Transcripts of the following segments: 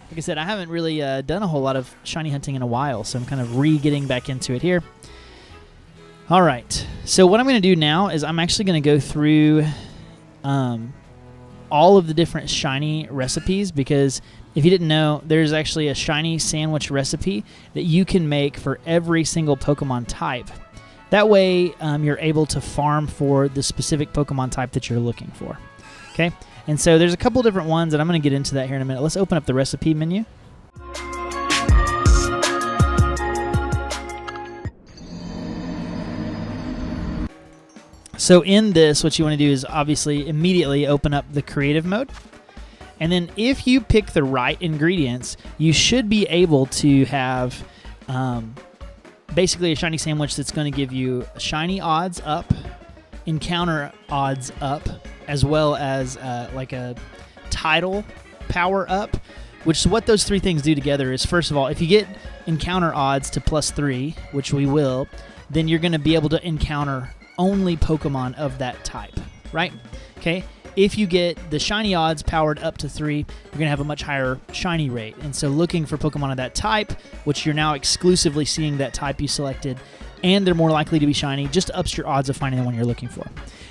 Like I said, I haven't really done a whole lot of shiny hunting in a while, so I'm kind of getting back into it here. All right, so what I'm going to do now is I'm actually going to go through all of the different shiny recipes, because if you didn't know, there's actually a shiny sandwich recipe that you can make for every single Pokemon type. That way, you're able to farm for the specific Pokemon type that you're looking for. Okay, and so there's a couple different ones, and I'm going to get into that here in a minute. Let's open up the recipe menu. So in this, what you want to do is obviously immediately open up the creative mode. And then if you pick the right ingredients, you should be able to have basically a shiny sandwich that's going to give you shiny odds up, encounter odds up, as well as like a title power up, which is what those three things do together is, first of all, if you get encounter odds to +3, which we will, then you're going to be able to encounter only Pokemon of that type, right? Okay. If you get the shiny odds powered up to 3, you're going to have a much higher shiny rate. And so looking for Pokemon of that type, which you're now exclusively seeing that type you selected, and they're more likely to be shiny, just ups your odds of finding the one you're looking for.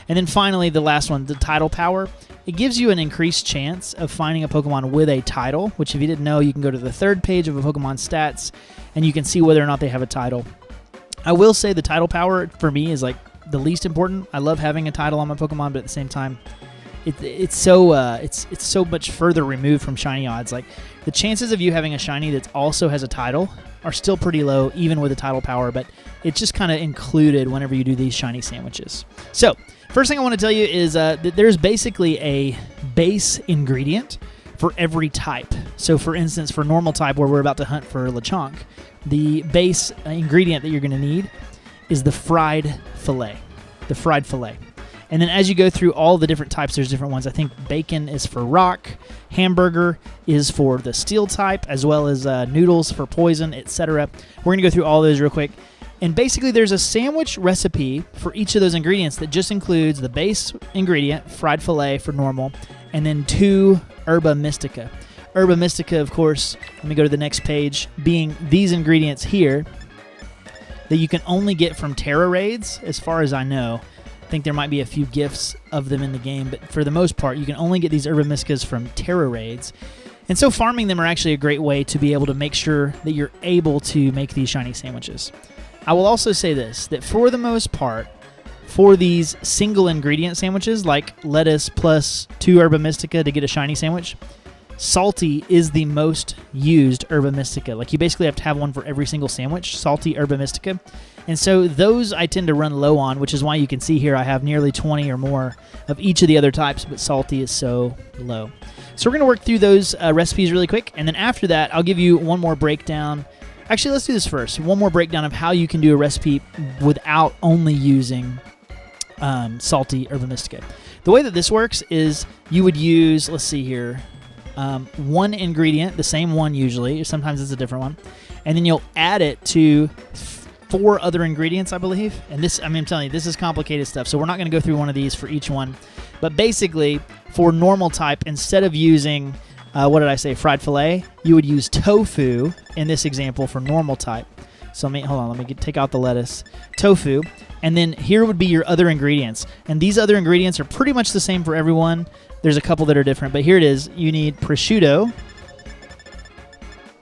And then finally, the last one, the title power. It gives you an increased chance of finding a Pokemon with a title, which if you didn't know, you can go to the third page of a Pokemon stats, and you can see whether or not they have a title. I will say the title power, for me, is like the least important. I love having a title on my Pokemon, but at the same time, it's so much further removed from shiny odds. Like, the chances of you having a shiny that also has a title are still pretty low, even with a title power, but it's just kind of included whenever you do these shiny sandwiches. So, first thing I want to tell you is that there's basically a base ingredient for every type. So, for instance, for normal type, where we're about to hunt for Lechonk, the base ingredient that you're going to need is the fried fillet. The fried fillet. And then as you go through all the different types, there's different ones. I think bacon is for rock, hamburger is for the steel type, as well as noodles for poison, etc. We're going to go through all those real quick. And basically there's a sandwich recipe for each of those ingredients that just includes the base ingredient, fried fillet for normal, and then 2 Herba Mystica. Herba Mystica, of course, let me go to the next page, being these ingredients here that you can only get from Terra raids, as far as I know. I think there might be a few gifts of them in the game, but for the most part, you can only get these Herba Mysticas from Terra raids. And so farming them are actually a great way to be able to make sure that you're able to make these shiny sandwiches. I will also say this, that for the most part, for these single ingredient sandwiches, like lettuce plus 2 Herba Mystica to get a shiny sandwich, salty is the most used Herba Mystica. Like, you basically have to have one for every single sandwich, salty Herba Mystica. And so those I tend to run low on, which is why you can see here I have nearly 20 or more of each of the other types, but salty is so low. So we're going to work through those recipes really quick, and then after that, I'll give you one more breakdown. Actually, let's do this first. One more breakdown of how you can do a recipe without only using salty Herba Mystica. The way that this works is you would use, let's see here, one ingredient, the same one usually, or sometimes it's a different one, and then you'll add it to 4 other ingredients, I believe. And this, I mean, I'm telling you, this is complicated stuff, so we're not going to go through one of these for each one. But basically, for normal type, instead of using, what did I say, fried fillet, you would use tofu in this example for normal type. So hold on, let me take out the lettuce. Tofu. And then here would be your other ingredients. And these other ingredients are pretty much the same for everyone. There's a couple that are different, but here it is. You need prosciutto,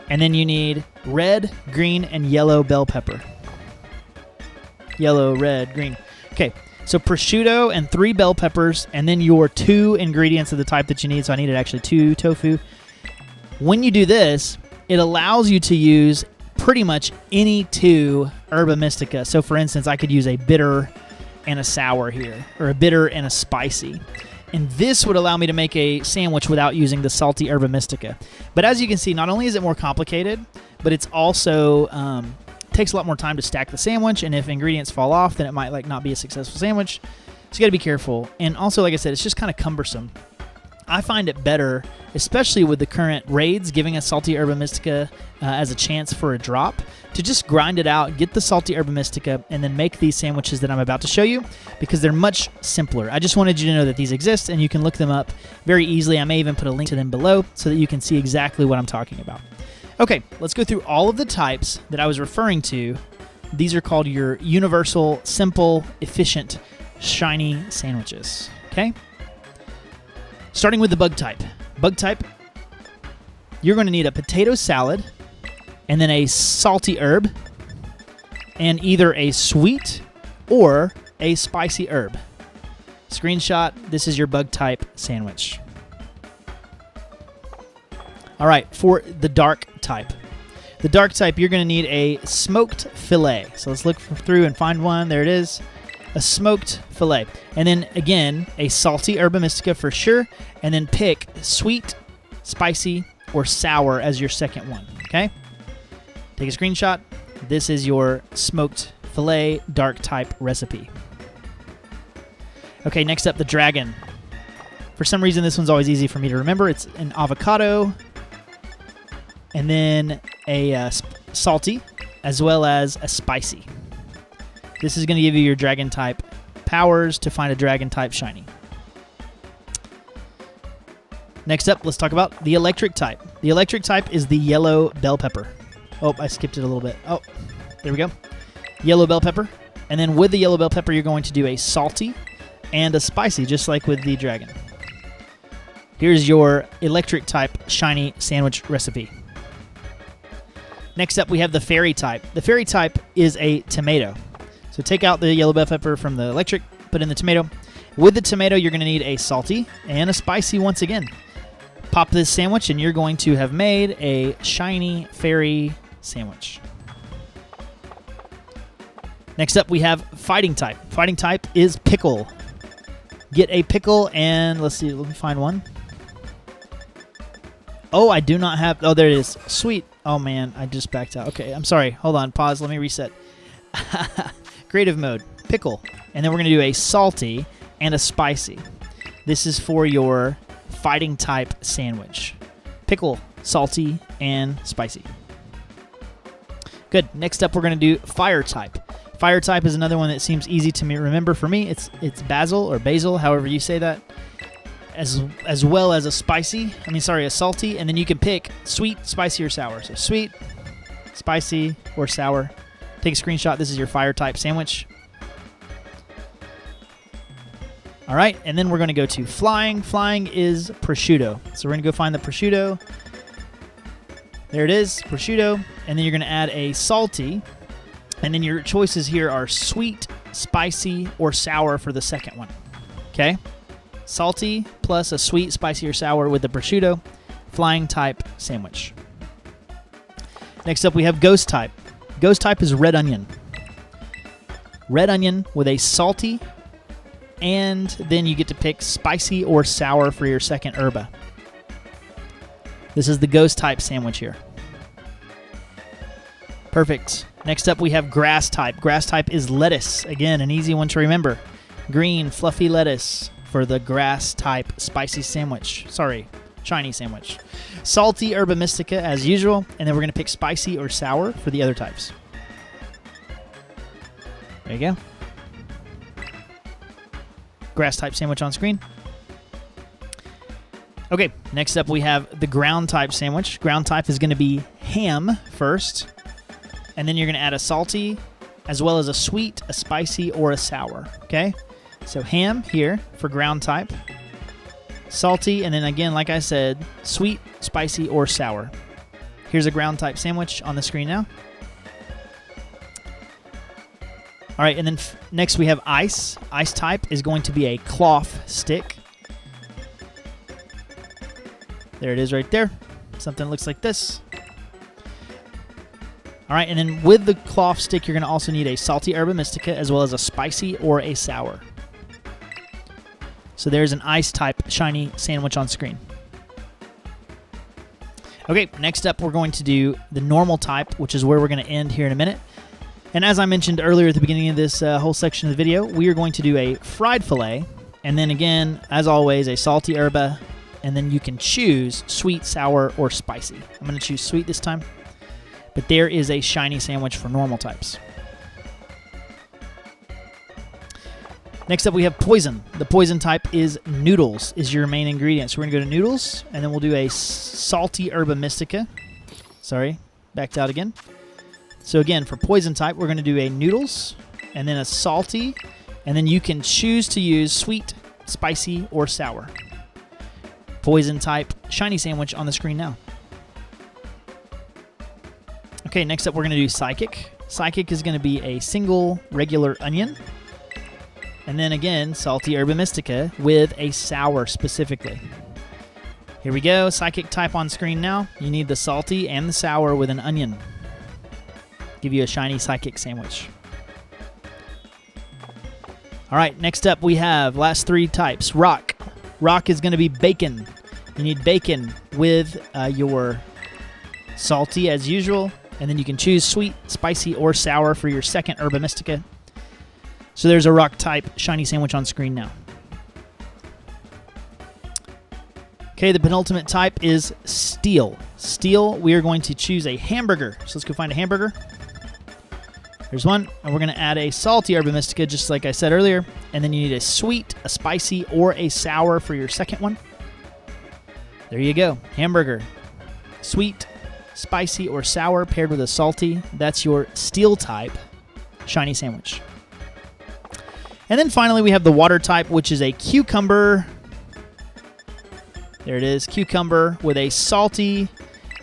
and then you need red, green, and yellow bell pepper. Yellow, red, green. Okay, so prosciutto and 3 bell peppers, and then your 2 ingredients of the type that you need. So I needed actually 2 tofu. When you do this, it allows you to use pretty much any 2 Herba Mystica. So for instance, I could use a bitter and a sour here, or a bitter and a spicy. And this would allow me to make a sandwich without using the salty Herba Mystica. But as you can see, not only is it more complicated, but it's also takes a lot more time to stack the sandwich, and if ingredients fall off, then it might not be a successful sandwich. So you got to be careful. And also, like I said, it's just kind of cumbersome. I find it better, especially with the current raids giving us salty herba mystica as a chance for a drop, to just grind it out, get the salty herba mystica, and then make these sandwiches that I'm about to show you, because they're much simpler. I just wanted you to know that these exist, and you can look them up very easily. I may even put a link to them below so that you can see exactly what I'm talking about. Okay, let's go through all of the types that I was referring to. These are called your universal, simple, efficient, shiny sandwiches. Okay? Starting with the bug type. Bug type, you're going to need a potato salad, and then a salty herb, and either a sweet or a spicy herb. Screenshot, this is your bug type sandwich. All right, for the dark type. The dark type, you're going to need a smoked fillet. So let's look through and find one. There it is. A smoked fillet. And then, again, a salty herba mystica for sure. And then pick sweet, spicy, or sour as your second one. Okay? Take a screenshot. This is your smoked fillet dark type recipe. Okay, next up, the dragon. For some reason, this one's always easy for me to remember. It's an avocado, and then a salty, as well as a spicy. This is going to give you your dragon type powers to find a dragon type shiny. Next up, let's talk about the electric type. The electric type is the yellow bell pepper. Oh, I skipped it a little bit. Oh, there we go. Yellow bell pepper. And then with the yellow bell pepper, you're going to do a salty and a spicy, just like with the dragon. Here's your electric type shiny sandwich recipe. Next up, we have the fairy type. The fairy type is a tomato. So take out the yellow bell pepper from the electric, put in the tomato. With the tomato, you're going to need a salty and a spicy once again. Pop this sandwich, and you're going to have made a shiny fairy sandwich. Next up, we have fighting type. Fighting type is pickle. Get a pickle, and let's see, let me find one. Oh, I do not have, oh, there it is. Sweet. Oh, man, I just backed out. Okay, I'm sorry. Hold on, pause. Let me reset. Creative mode, pickle. And then we're going to do a salty and a spicy. This is for your fighting type sandwich. Pickle, salty, and spicy. Good. Next up, we're going to do fire type. Fire type is another one that seems easy to remember for me. It's basil or basil, however you say that, as well as a salty, and then you can pick sweet, spicy, or sour. So sweet, spicy, or sour. Take a screenshot. This is your fire type sandwich. All right, and then we're going to go to flying. Flying is prosciutto. So we're going to go find the prosciutto. There it is, prosciutto. And then you're going to add a salty. And then your choices here are sweet, spicy, or sour for the second one. Okay? Salty plus a sweet, spicy, or sour with the prosciutto. Flying type sandwich. Next up, we have ghost type. Ghost type is red onion. Red onion with a salty, and then you get to pick spicy or sour for your second herba. This is the ghost type sandwich here. Perfect. Next up, we have grass type. Grass type is lettuce. Again, an easy one to remember. Green, fluffy lettuce for the grass type spicy sandwich. Sorry, shiny sandwich. Salty herba mystica as usual, and then we're going to pick spicy or sour for the other types. There you go. Grass type sandwich on screen. Okay, next up we have the ground type sandwich. Ground type is going to be ham first, and then you're going to add a salty, as well as a sweet, a spicy, or a sour. Okay, so ham here for ground type, salty, and then again, like I said, sweet, spicy, or sour. Here's a ground type sandwich on the screen now. All right, and then next we have ice. Ice type is going to be a cloth stick. There it is right there. Something that looks like this. All right, and then with the cloth stick, you're going to also need a salty herba mystica as well as a spicy or a sour. So there's an ice type shiny sandwich on screen. Okay, next up we're going to do the normal type, which is where we're going to end here in a minute. And as I mentioned earlier at the beginning of this whole section of the video, we are going to do a fried fillet, and then again, as always, a salty herba, and then you can choose sweet, sour, or spicy. I'm going to choose sweet this time. But there is a shiny sandwich for normal types. Next up, we have poison. The poison type is noodles, is your main ingredient. So we're going to go to noodles, and then we'll do a salty herba mystica. Sorry, backed out again. So again, for poison type, we're going to do a noodles, and then a salty, and then you can choose to use sweet, spicy, or sour. Poison type shiny sandwich on the screen now. Okay, next up we're going to do psychic. Psychic is going to be a single regular onion. And then again, salty herba mystica with a sour specifically. Here we go, psychic type on screen now. You need the salty and the sour with an onion. Give you a shiny psychic sandwich. All right, next up we have last three types. Rock. Rock is going to be bacon. You need bacon with your salty as usual. And then you can choose sweet, spicy, or sour for your second herba mystica. So there's a rock type shiny sandwich on screen now. Okay, the penultimate type is steel. Steel, we are going to choose a hamburger. So let's go find a hamburger. There's one, and we're going to add a salty herba mystica, just like I said earlier. And then you need a sweet, a spicy, or a sour for your second one. There you go, hamburger. Sweet, spicy, or sour paired with a salty. That's your steel type shiny sandwich. And then finally we have the water type, which is a cucumber. There it is, cucumber with a salty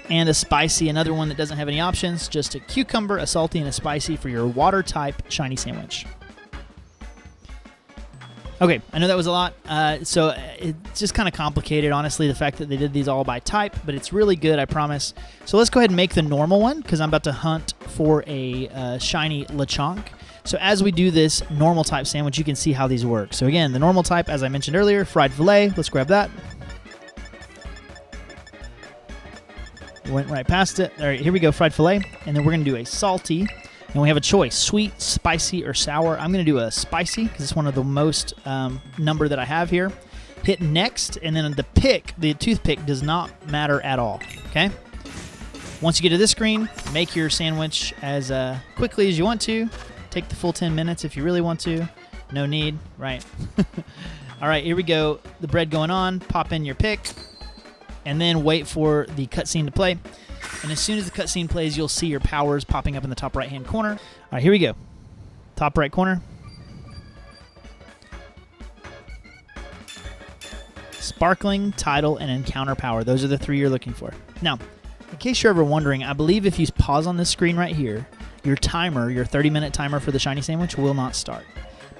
and a spicy. Another one that doesn't have any options, just a cucumber, a salty, and a spicy for your water type shiny sandwich. Okay, I know that was a lot, so it's just kind of complicated, honestly, the fact that they did these all by type, but it's really good, I promise. So let's go ahead and make the normal one, because I'm about to hunt for a shiny lechonk. So as we do this normal type sandwich, you can see how these work. So again, the normal type, as I mentioned earlier, fried filet. Let's grab that. Went right past it. All right, here we go, fried filet. And then we're going to do a salty. And we have a choice, sweet, spicy, or sour. I'm going to do a spicy because it's one of the most number that I have here. Hit next, and then the toothpick does not matter at all, okay? Once you get to this screen, make your sandwich as quickly as you want to. Take the full 10 minutes if you really want to. No need, right? All right, here we go. The bread going on. Pop in your pick, and then wait for the cutscene to play. And as soon as the cutscene plays, you'll see your powers popping up in the top right-hand corner. All right, here we go. Top right corner. Sparkling, Tidal, and Encounter power. Those are the three you're looking for. Now, in case you're ever wondering, I believe if you pause on this screen right here, your timer, your 30-minute timer for the shiny sandwich will not start.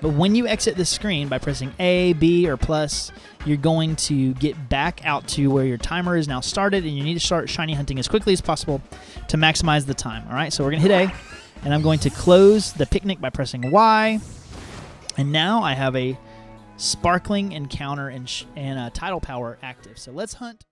But when you exit this screen by pressing A, B, or plus, you're going to get back out to where your timer is now started, and you need to start shiny hunting as quickly as possible to maximize the time. All right, so we're going to hit A, and I'm going to close the picnic by pressing Y. And now I have a sparkling encounter and tidal power active. So let's hunt.